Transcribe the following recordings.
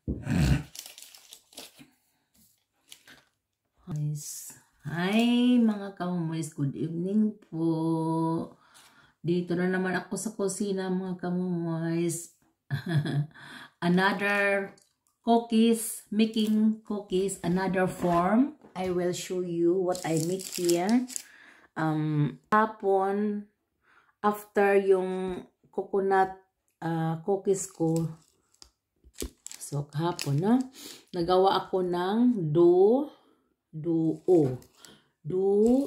Hi mga kamumoys, good evening po. Dito na naman ako sa kusina mga kamumoys. Another cookies, making cookies, another form. I will show you what I make here. Hapon, after yung coconut cookies ko, so kahapon na, nagawa ako ng dough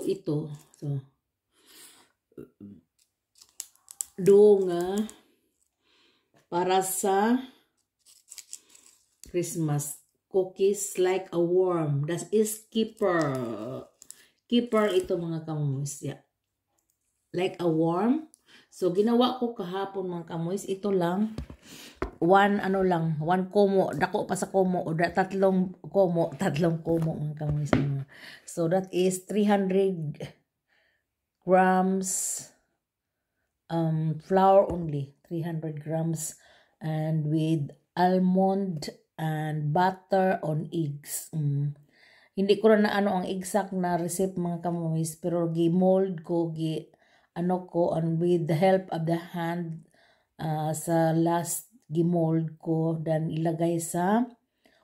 ito. So, dough nga para sa Christmas. Cookies like a worm. That is keeper. Keeper ito mga kamuys. Yeah. Like a worm. So, ginawa ko kahapon mga kamuys. Ito lang. One komo, dako pa sa komo, o tatlong komo mga kamuys. So that is 300 grams flour only, 300 grams, and with almond and butter on eggs. Hindi ko na ano ang exact na recipe mga kamuys, pero gi-mold ko, and with the help of the hand, sa last gimold ko, then ilagay sa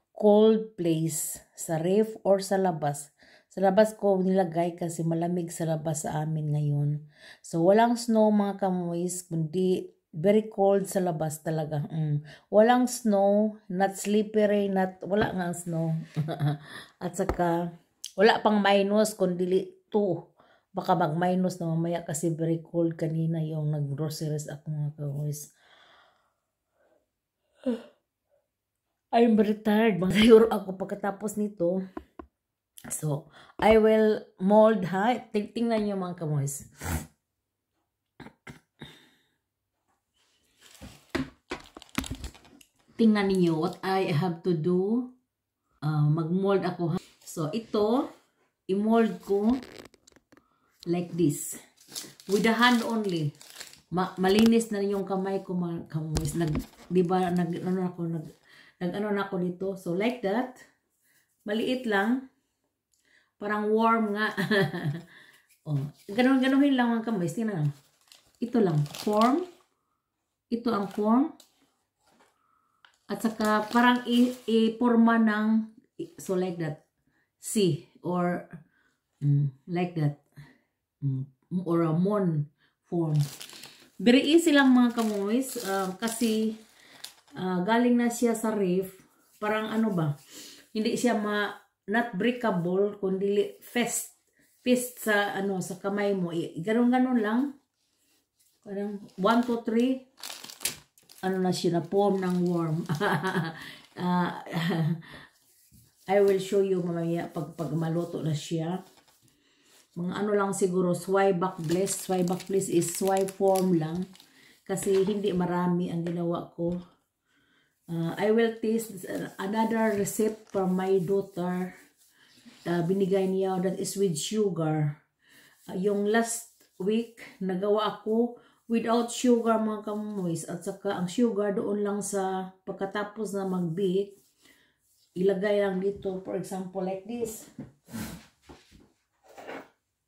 cold place, sa ref or sa labas. Sa labas ko nilagay kasi malamig sa labas sa amin ngayon. So walang snow mga kamuis, kundi very cold sa labas talaga. Walang snow, not slippery, wala nga snow. At saka wala pang minus, kundi 2. Baka mag-minus na mamaya kasi very cold kanina yung nag-groceries ako mga kamuis. I'm very tired. Magayuro ako pagkatapos nito. So, I will mold ha. Tingnan niyo mga kamoys. Tingnan niyo what I have to do. Mag-mold ako ha. So, ito, i-mold ko like this. With the hand only. Malinis na yung kamay ko mga kamoys. Diba, nag-ano na ako dito. So, like that. Maliit lang. Parang warm nga. Oh, ganuhin lang mga kamoys. Tingnan. Ito lang. Form. Ito ang form. At saka, parang i-forma ng, so like that. C. Or, like that. Or a mon form. Very easy lang mga kamoys. Kasi, galing na siya sa ref, parang ano ba, hindi siya not breakable, kundi fest sa sa kamay mo. Ganon lang. Parang 1, 2, 3, ano na siya, na form ng worm. I will show you mamaya pag maluto na siya. Mga ano lang siguro, swayback bliss. Swayback bliss is swipe form lang. Kasi hindi marami ang ginawa ko. I will taste another recipe from my daughter. Binigay niya, that is with sugar. Yung last week, nagawa ako without sugar mga kamoys. At saka ang sugar doon lang sa pagkatapos na mag-bake. Ilagay lang dito, for example, like this.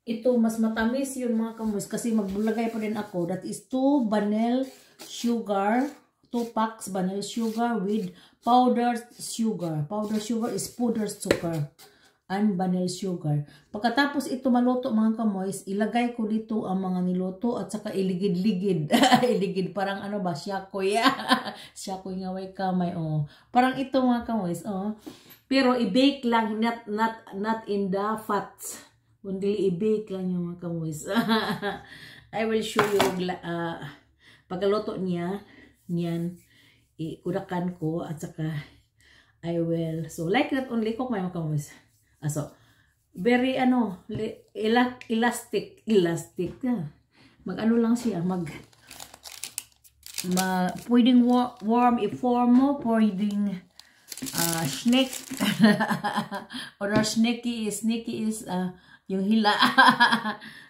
Ito, mas matamis yun mga kamoys kasi maglagay pa din ako. That is 2 vanilla sugar. 2 packs vanilla sugar with powdered sugar. Powdered sugar is powdered sugar and vanilla sugar. Pagkatapos ito maluto mga kamoys, ilagay ko dito ang mga niluto at saka iligid-ligid. Iligid parang ano ba, syakoy. Syakoy nga way kamay. Oh. Parang ito mga kamoys. Oh. Pero i-bake lang, not in the fats. Kundi i-bake lang yung mga kamoys. I will show you pagkaluto niya. Yan, ikurakan ko at saka I will, so like that only cook my kamoys. So, very elastic mag-ano lang siya, pwedeng warm i-form mo, pwedeng snake or snaky is yung hila.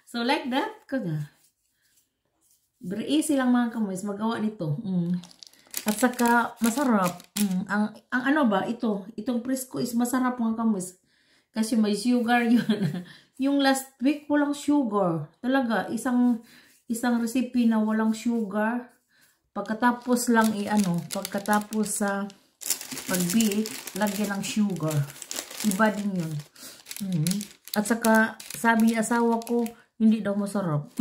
So like that kaga. Very easy lang mga kamoys magawa nito. At saka masarap. Ang ano ba, itong presko is masarap mga kamis. Kasi may sugar yun. Yung last week walang sugar. Talaga, isang recipe na walang sugar. Pagkatapos lang pagkatapos sa pag-bake, lagyan ng sugar. Iba din yun. At saka, sabi ni asawa ko, hindi daw masarap.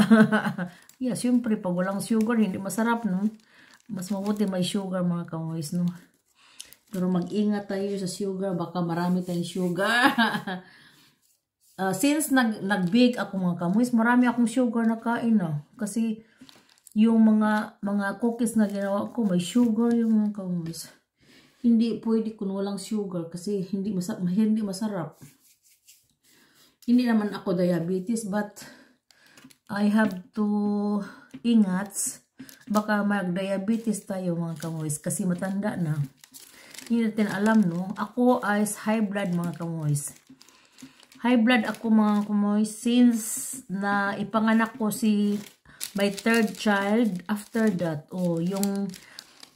Yeah, syempre, pag walang sugar, hindi masarap, no? Mas mabuti may sugar, mga kamoys, no? Pero mag-ingat tayo sa sugar, baka marami tayong sugar. Since nag-bake ako, mga kamoys, marami akong sugar na kain, no? Kasi, yung mga cookies na ginawa ko, may sugar yung mga kamoys. Hindi pwede kung walang sugar kasi hindi masarap. Hindi naman ako diabetes, but I have to ingat. Baka mag-diabetes tayo mga kamoys kasi matanda na. Hindi natin alam, no? Ako is high blood mga kamoys. High blood ako mga kamoys since na ipanganak ko my third child. After that, yung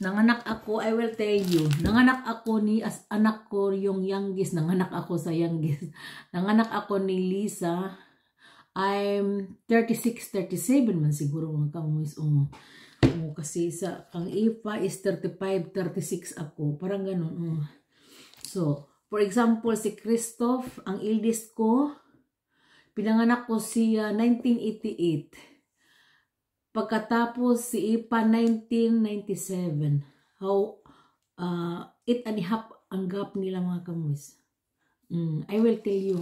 nanganak ako, I will tell you, nanganak ako anak ko yung youngest, nanganak ako sa youngest. Nanganak ako ni Lisa, I'm 36, 37 man siguro mga kamoys. Kasi kang Ipa is 35, 36 ako. Parang ganun. So, for example, si Christoph, ang eldest ko, pinanganak ko siya 1988. Pagkatapos si Ipa 1997. 8.5 ang gap nila mga kamoys. I will tell you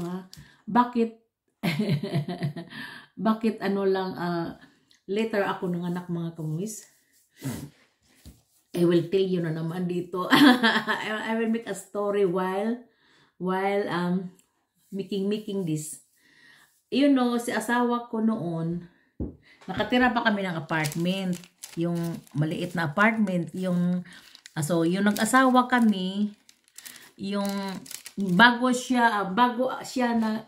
bakit bakit later ako nanganak mga kamoys. I will tell you na naman dito. I will make a story while making this. You know, si asawa ko noon, nakatira pa kami ng apartment. Yung maliit na apartment. So, yung nag-asawa kami, yung bago siya na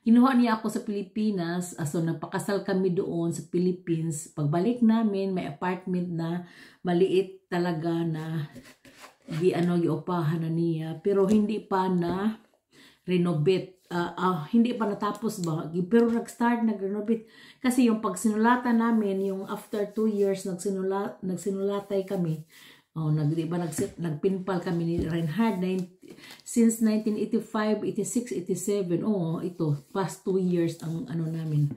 kinuha niya ako sa Pilipinas. So, nagpakasal kami doon sa Philippines. Pagbalik namin, may apartment na maliit talaga na giupahan na niya. Pero hindi pa na renovate. Hindi pa natapos ba? Pero nag-renovate. Kasi yung pagsinulatan namin, yung after 2 years, nagsinulatay kami. Diba, nagpinpal kami ni Reinhard since 1985, 86, 87. Ito, past 2 years ang namin.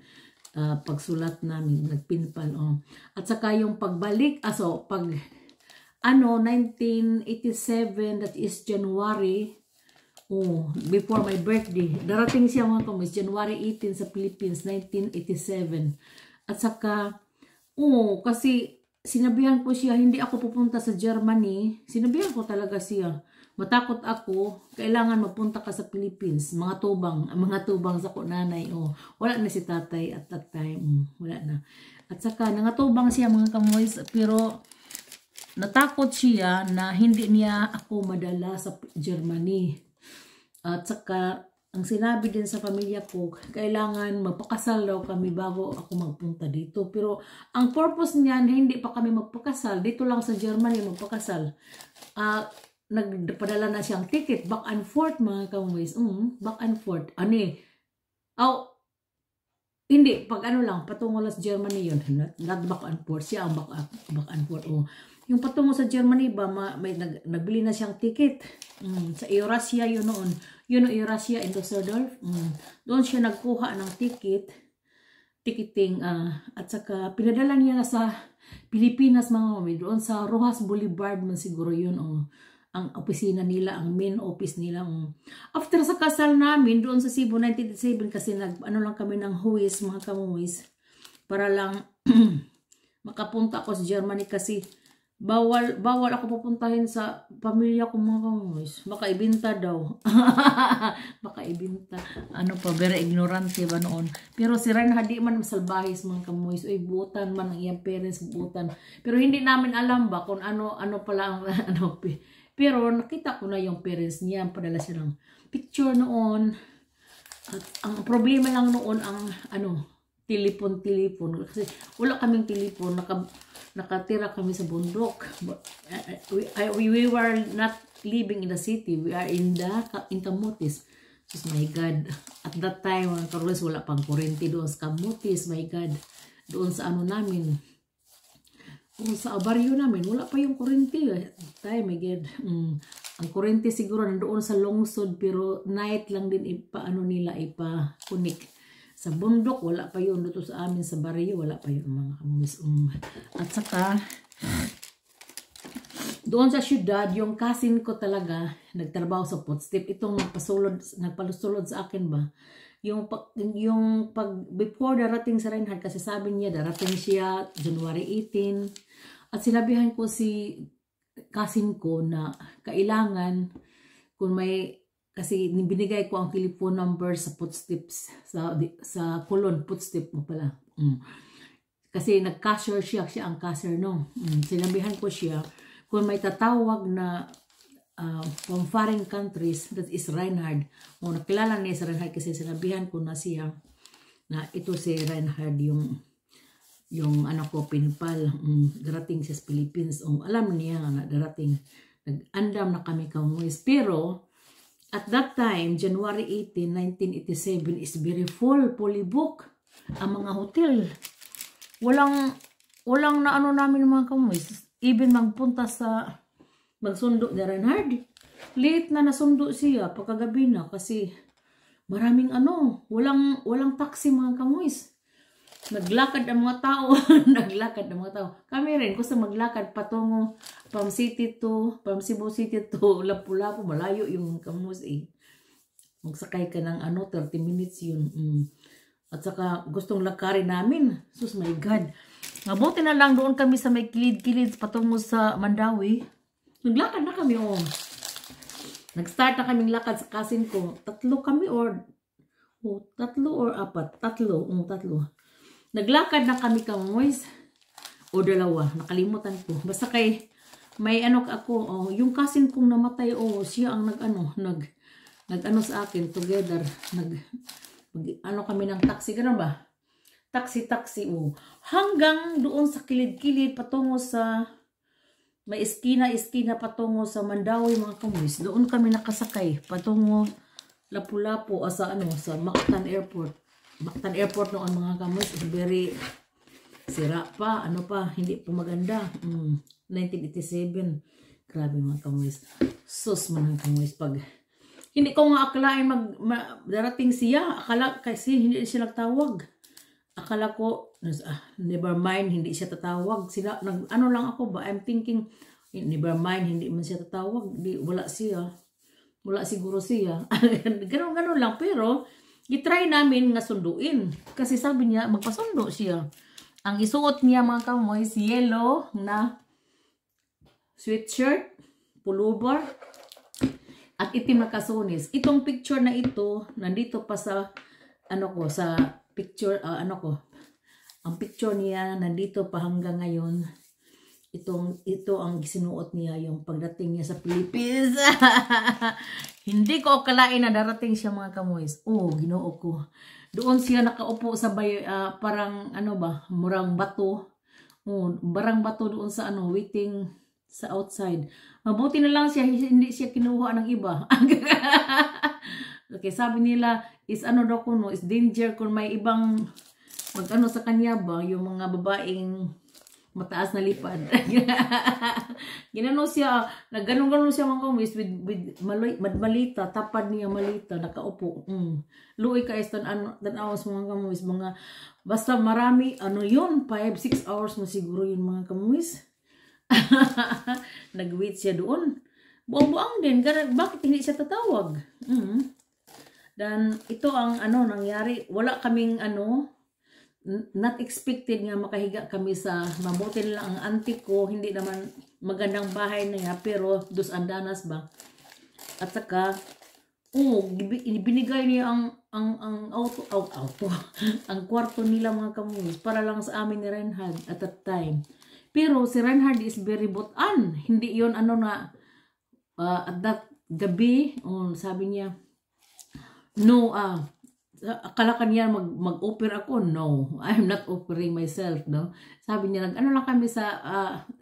Pagsulat namin, nagpinpal. At saka yung pagbalik, 1987, that is January, before my birthday. Darating siya mga kamoys, January 18 sa Philippines, 1987. At saka, kasi sinabihan ko siya, hindi ako pupunta sa Germany. Sinabihan ko talaga siya. Matakot ako, kailangan mapunta ka sa Philippines. Mga tubang sa nanay. Wala na si tatay at that time. Wala na. At saka, nangatubang siya mga kamoys, pero natakot siya na hindi niya ako madala sa Germany. At saka, ang sinabi din sa pamilya ko, kailangan magpakasal daw kami bago ako magpunta dito. Pero, ang purpose niyan, hindi pa kami magpakasal. Dito lang sa Germany magpakasal. Nagpadala na siyang ticket, back and forth mga kamoys. Back and forth. Hindi, pag lang, patungo lang sa Germany yun. Not back and forth. Siya ang back and forth. Yung patungo sa Germany ba, may nagbili na siyang ticket. Sa Eurasia yun noon. Yun ang Eurasia in Düsseldorf. Doon siya nagkuha ng ticketing. At saka pinadala niya na sa Pilipinas mga mami. Doon sa Rojas Boulevard man siguro yun. Ang opisina nila, ang main office nila. After sa kasal namin, doon sa Cebu 1987, kasi lang kami ng huwis, mga kamuwis. Para lang makapunta ako sa Germany kasi bawal ako pupuntahin sa pamilya ko mga kamuwis. Baka ibinta daw. Baka ibinta. Very ignorante ba noon. Pero si Reinhard di man masalbahis mga kamuwis. Butan man ang iyang parents, butan. Pero hindi namin alam ba kung ano pala ang Pero nakita ko na yung parents niya, padala siya ng picture noon. At ang problema lang noon ang telepon. Kasi wala kaming telepon, nakatira kami sa bundok. We were not living in the city. We are in Camotes. So, my God. At that time, Carlos, wala pang kurente doon sa Camotes. My God. Doon sa ano namin. Sa baryo namin, wala pa yung kurente. Time, my God. Ang kurente siguro nandoon sa lungsod, pero night lang din ipa-kunik. Sa bundok, wala pa yun. Dito sa amin, sa baryo, wala pa yun mga kamumis. At saka, doon sa syudad, yung cousin ko talaga, nagtrabaho sa footstep. Itong nagpalusulod sa akin ba? Yung before darating sa Reinhard, kasi sabi niya, darating siya January 18. At sinabihan ko si cousin ko na kailangan, kung may, kasi binigay ko ang telephone number sa footsteps, sa Colon footstep mo pala. Kasi nag-cashier siya ang cashier, no? Sinabihan ko siya, kung may tatawag na from foreign countries, that is Reinhard. Nakilala niya si Reinhard kasi sinabihan ko na siya, na ito si Reinhard, yung ano ko, pinpal, darating siya sa Philippines. Alam niya na darating. Nag-andam na kami kamuis. Pero, at that time, January 18, 1987, is very full, fully booked ang mga hotel. Walang na ano namin mga kamuis. Even magpunta sa magsundo ni Reinhard. Late na nasundo siya pagkagabi na kasi maraming walang taxi mga kamuis. Naglakad ang mga tao. Kami rin, gusto maglakad patungo from Cebu City to Lapu-Lapu. Malayo yung kamus eh. Magsakay ka ng 30 minutes yun. At saka gustong lakarin namin. Sus, my God. Mabuti na lang doon kami sa may kilid-kilid patungo sa Mandawi. Naglakad na kami Nag-start na kaming lakad sa cousin ko. Tatlo or apat. Tatlo. Naglakad na kami kamoys o dalawa, nakalimutan ko. Basta kay may ako, yung cousin kong namatay, siya ang nag sa akin together. Kami ng taxi, gano'n ba? Taxi, hanggang doon sa kilid-kilid patungo sa may estina patungo sa Mandawi mga kamoys. Doon kami nakasakay patungo Lapu-Lapu sa Mactan Airport. Mactan Airport noon mga kamoys, very sira pa, hindi pa maganda. 1987. Grabe mga kamoys. Sus mga kamoys, pag hindi ko nga akalain darating siya, akala kasi hindi siya nagtawag. Akala ko, never mind, hindi siya tatawag. Lang ako ba, I'm thinking, never mind, hindi man siya tatawag. Wala siguro siya. Ganon lang, pero gitry namin nga sunduin. Kasi sabi niya, magpasundo siya. Ang isuot niya mga kamoys, yellow na sweatshirt, pullover, at itim na kasunis. Itong picture na ito, nandito pa sa, sa picture, ang picture niya, nandito pa hanggang ngayon. Ito ang sinuot niya yung pagdating niya sa Philippines. Hindi ko akalain na darating siya mga kamoys. Ginoo ko. Doon siya nakaupo sa parang murang bato. Barang bato doon sa waiting sa outside. Mabuti na lang siya, hindi siya kinuha ng iba. Okay, sabi nila is is danger kung may ibang sa kanya ba, yung mga babaeng mataas na lipad. Ginano siya, nagganon siya mga kamoys with malita, tapad niya malita, nakaupo. Luoy ka tan hours mga kamoys, basta marami, 5-6 hours mo siguro yun mga kamoys. Nag-wait siya doon. Buang-buang din, bakit hindi siya tatawag? Dan ito ang nangyari, wala kaming not expected nga makahiga kami sa mabuti lang ang auntie ko, hindi naman magandang bahay na niya, pero dos andanas ba. At saka binigay niya ang auto ang kwarto nila mga kamoys para lang sa amin ni Reinhard at that time. Pero si Reinhard is very butan, hindi yon at that gabi, sabi niya no, akala kanya mag-offer ako. No, I'm not offering myself, no. Sabi niya, ano lang kami sa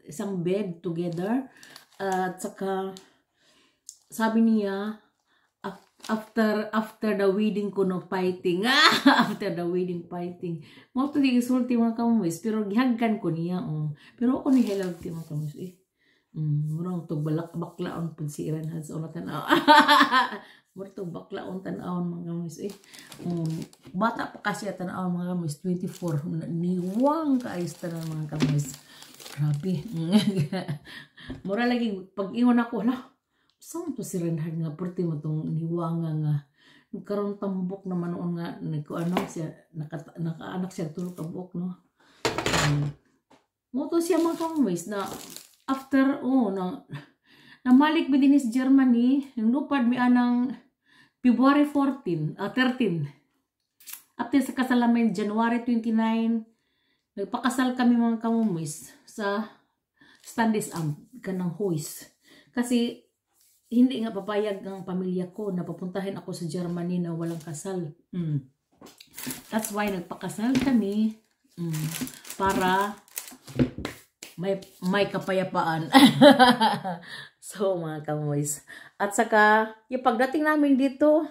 isang bed together. At saka, sabi niya, after the wedding ko no fighting. After the wedding fighting. Mo to di isulti mga kamuis. Pero gihagkan ko niya. Pero ako ni hello ti mga kamuis. Murang to baklaon pud si Iran has on tanaw. Murang to baklaon tanawon mga kamuis. Bata pa kasi tanawon mga kamuis. 24. Niwang kaayos tanan mga kamuis. Grabe. Mura lagi pag ingon ako la. Saan to si Renhard nga perti mo tong niwanga nga karon tambok naman noon nga ano siya nakaanak siya tulog ka buok no. Mo to siya mga kamuis na after namalik mi din sa Germany yung lupad mi anang February 13. After sa kasalamin January 29 nagpakasal kami mga kamuis sa Standis kanang hoist kasi hindi nga papayag ang pamilya ko na papuntahin ako sa Germany na walang kasal. That's why nagpakasal kami para may kapayapaan. So mga kamoys. At saka yung pagdating namin dito,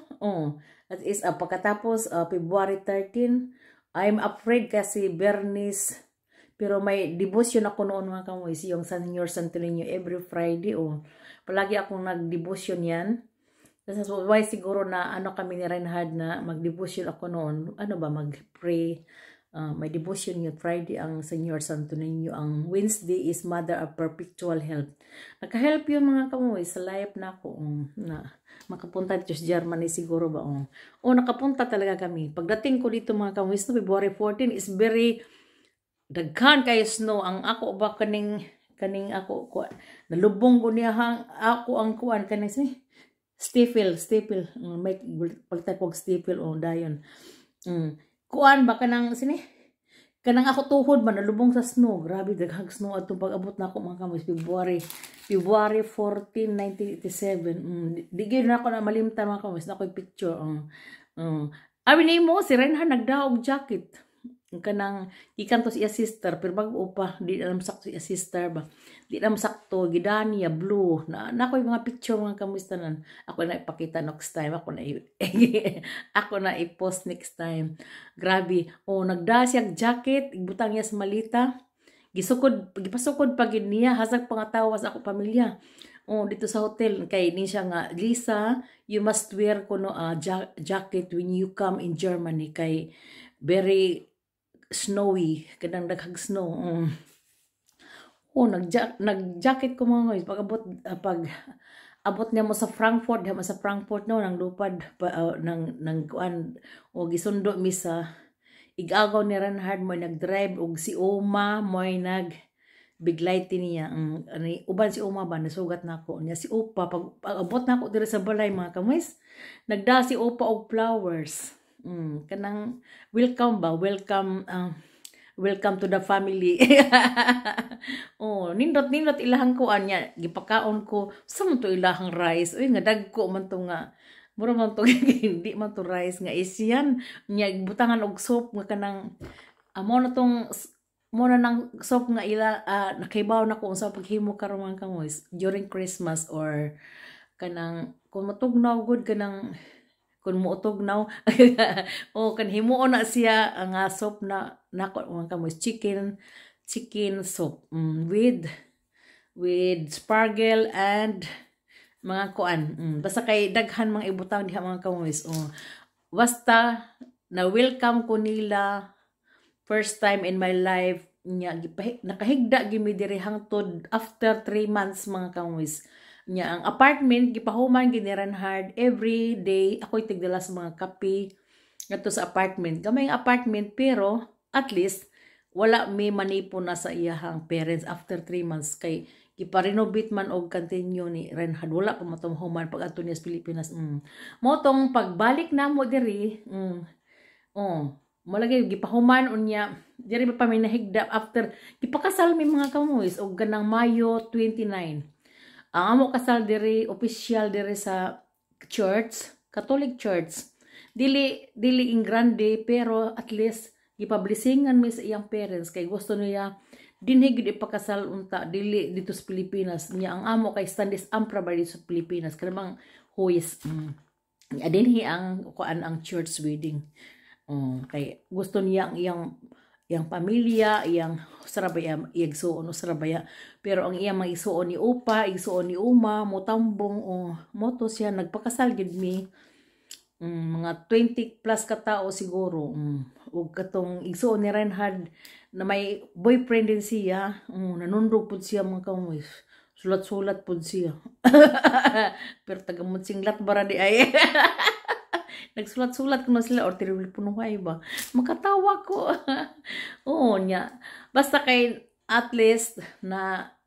that is pagkatapos February 13, I'm afraid kasi Bernice, pero may devotion ako noon mga kamoys, yung Senior Santo Niño every Friday. Palagi akong nag-devotion yan. Kasi why siguro na ano kami ni Reinhard na mag-devotion ako noon. Ano ba, mag-pray. May devotion yun. Friday ang Senior Santo Niño. Ang Wednesday is Mother of Perpetual Health. Nakahelp yun mga kamoy sa life na ako. Na makapunta dito sa Germany siguro ba. Nakapunta talaga kami. Pagdating ko dito mga kamoy, February 14 is very daghan kayo snow. Ang ako ba kaning ako nalubong ko niya ako ang kuan kaning staple may palitan kog staple dayon kuan ba kanang kanang ako tuhod ba nalubong sa snow. Grabe daghang snow atong pag-abot na ako mga kamoy February 14, 1987. Di gyud na ako na malimtan mga kamoy na ko'y picture. Abi ni mo si Renhard nagdaog jacket kanang ikan to siya sister pero bago pa di alam sakto siya sister ba di alam sakto gidania blue na koy mga picture mga kamustanan ako na ipakita next time ako na i-post next time. Grabe nagda siya jacket ibutang niya sa malita gipasukod pagid niya hasag pangatawas ako pamilya dito sa hotel kay ni siya nga Lisa you must wear kuno jacket when you come in Germany kay very snowy, kadang daghang snow. Nag-jacket ko mga guys. Pag abot niya mo sa Frankfurt, no, nang lupad, nang kuan, gisundo mi sa igagaw ni Renhard mo, nag-drive, si Oma, mo nag-biglight niya. Uban si Oma ba, nasugat na ako. Niya si Opa, pag abot na ako dito sa balay mga kamis, nagda si Opa og flowers. Kanang welcome to the family. Nindot ilahang ko anya gipakaon ko sa man to ilahang rice nga dagko man to nga mura man to hindi man to rice nga isyan nya butangan og soup nga kanang mo na nang soup nga nakaibaw na ko sa paghimo karon mga kamoys during Christmas or kanang kung matugnaw good kanang kung muutog now kan himuon na siya ang soup na nako mga kamoy chicken soup with spargel and mga kuan basta kay daghan mga ibutaw diha mga kamoy basta na welcome ko nila first time in my life nya nakahigda gimi diri hangtod after 3 months mga kamoy nya ang apartment gipahuman gini Renhard every day ako'y tigdala sa mga kape ngadto sa apartment gamay apartment pero at least wala may manipo na sa iyahang parents after 3 months kay gipa-renovate man og continue ni Renhard wala pa matumhuman pag adto niya sa Pilipinas motong pagbalik namo diri malagi gipahuman unya diri pa may nahigda after gipakasal mi mga kamoys og ganang Mayo 29. Ang amo kasal diri official diri sa church, Catholic Church. dili in grande pero at least gipublishingan mi sa iyang parents kay gusto niya dinhi gid ipakasal unta dili dito sa Pilipinas niya ang amo kay Standis Ampra ba dito sa Pilipinas kanang huwis dinhi ang kuan ang church wedding kay gusto niya ang iyang pamilya, iyang sarabaya, igsuon o sarabaya. Pero ang iyang mga igsuon ni Upa, igsuon ni Uma, motambong o moto siya, nagpakasal gid mi. Mga 20 plus ka tao siguro. Ug katong igsuon ni Reinhard na may boyfriend din siya, nanundog pud siya mga kamoy. Sulat-sulat pud siya. Pero tagamot singlat bara di ay. Nagsulat-sulat ko na sila or terrible punuhay ba. Makatawa ko. Oo niya. Basta kay at least na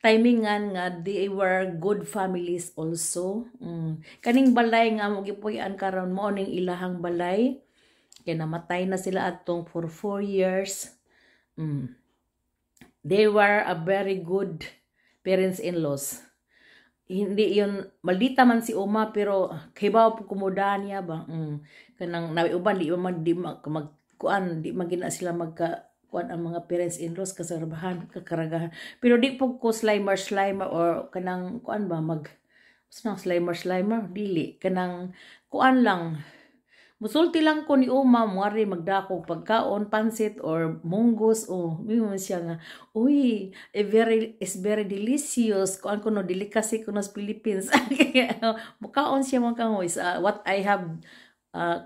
timingan nga they were good families also. Kaning balay nga mo gipuy-an karon mo ning ilahang balay. Kay namatay na sila atong for 4 years. They were a very good parents-in-laws. Hindi yun, maldita man si Uma, pero kibaw po kumuda niya ba? Kanang nauban, di magkuan, di magina sila magkuan ang mga parents-in-laws, kasarabahan, kakaragahan. Pero di po ko slimer, or kanang kuan ba, slimer, dili. Kanang kuan lang, musulti lang ko ni Uma, muari magdako pagkaon, pansit, or munggos, mo siya nga, uy, it's very delicious, kuan ko no, delicacy ko no sa Philippines. Mukaon siya mga kangoys, what I have,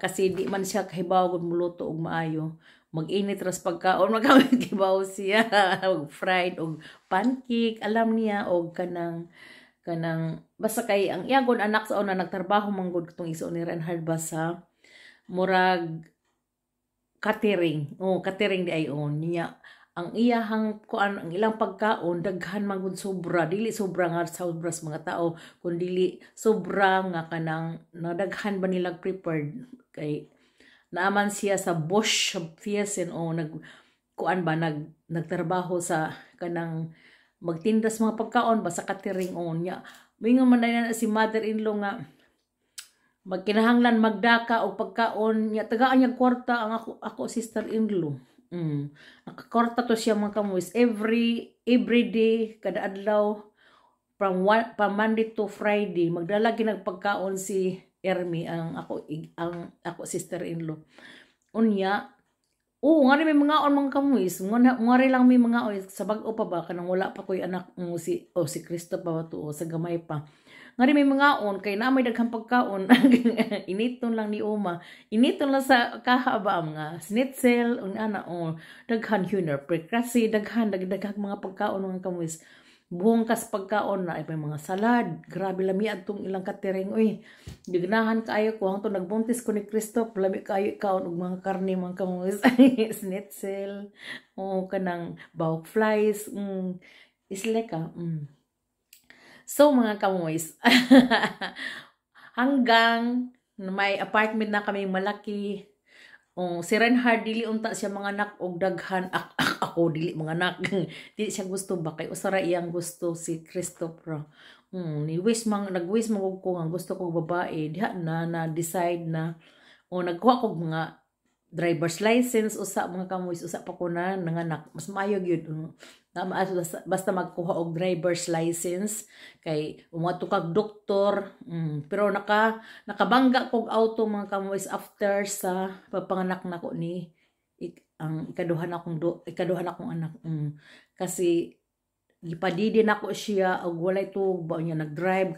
kasi di man siya kahibaw kung muluto og maayo. Mag-init ras pagkaon, magkahibaw siya, og fried, og pancake, alam niya, og kanang, basta kay, ang iyagon anak sa una, nagtrabaho manggod katong iso ni Reinhard ba sa, murag catering di ay niya ang iyahang kuan ang ilang pagkaon daghan man gud sobra dili sobra nga sobra sa mga tao kun dili sobra nga kanang nadaghan ba nila prepared kay naaman siya sa Bosch Fiesen kuan ba nagtrabaho sa kanang magtindas mga pagkaon ba sa catering niya mingon man na si mother-in-law nga magkinahanglan magdaka o pagkaon niya tagaan niya kwarta ang ako sister-in-law. Nakakwarta to siya mga kamuis every day kada adlaw from Monday to Friday magdala ginagpagkaon si Ermi ang ako sister-in-law. Unya nga may mga mga kamuis ngari lang may mga sa bag-o pa ba kanang wala pa ko'y anak si Cristo pa to sa gamay pa. Ngari may mga kay na may daghang pagkaon initon lang ni Uma initon lang sa kahaba mga schnitzel daghan huner kasi daghang mga pagkaon mga kamuis buong kas pagkaon na ay may mga salad grabe lami atong ilang catering dignahan kaayo ko hangtod nagbuntis ko ni Cristo lami kaayo kaon og mga karne mga kamuis schnitzel kanang bawk flies isleka So mga kamoys, hanggang may apartment na kaming malaki, si Reinhard dili unta siya mga anak og daghan ako dili mga anak dili siya gusto ba kay usara iyang gusto si Christopher. Nag-wish man ko nga gusto ko babae diha na decide na nagkuha ko mga driver's license usa mga kamoys usa pa ko na nanganak mas maayo gyud basta magkuha og driver's license kay umato kag doktor pero nakabangga kog auto mga kamoys after sa pagpanganak nako ni ang ikaduhan akong anak kasi gipadidi nako siya og walay tubo niya nagdrive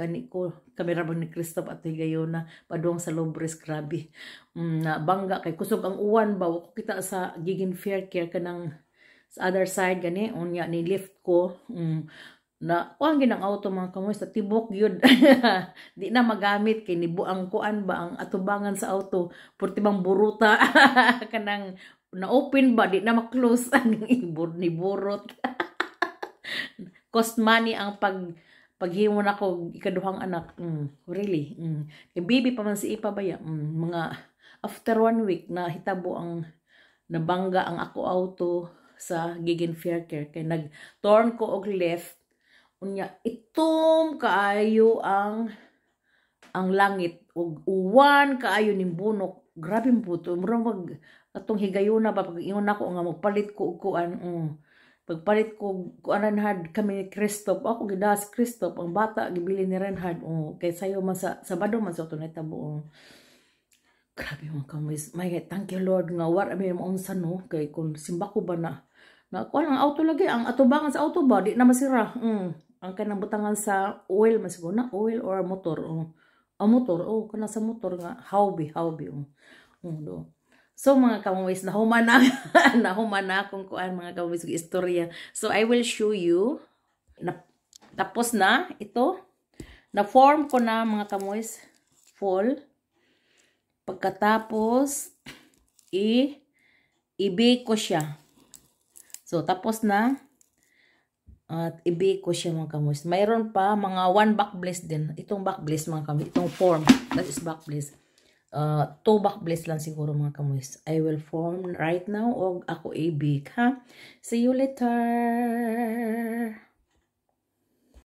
kami ra ni Christoph at Higayona padung sa Lobres grabe na bangga kay kusog ang uwan ba ko kita sa Gigin Fair Care kanang sa other side gani unya ni lift ko na kuan ginang auto mga kamoy sa tibok gyud di na magamit kay nibuang kuan ba ang atubangan sa auto purti bang buruta kanang na open ba di na ma-close ang ni burot cost money ang paghimo na ko ikaduhang anak really kay baby pa man si Ipa baya mga after 1 week na hitabo ang nabangga ang ako auto sa Gigin Fair Care kay nag-turn ko og left unya itom kaayo ang ang langit ug uwan kaayo ning bunok. Grabe mo to. Murang wag atong higayuna ba pag ingon nako nga magpalit ko og kuan. Pagpalit ko kuan Renhard kami ni Christoph. Ako gidas Christoph ang bata gibili ni Renhard. Kay sayo man sa Sabado man sa to natabo. Grabe mga kamis. My God, thank you Lord nga war ami maunsa no kay kun simba ko ba na kuan ang auto lagi ang atubangan sa auto ba di na masira. Ang kanang butangan sa oil masiguro na oil or motor. Ang motor kana sa motor nga hawbi. Do. So mga kamuwis, nahuman na kung kuan mga kamuwis istorya. So I will show you. Tapos na ito. Na-form ko na mga kamuwis. Full. Pagkatapos, i-bake ko siya. So tapos na. At i-bake ko siya mga kamuwis. Mayroon pa mga 1 back bliss din. Itong back bliss mga kamuwis. Itong form. That is back bliss. 2 back bliss lang siguro mga kamuwis. I will form right now o ako i-bake ha. See you later.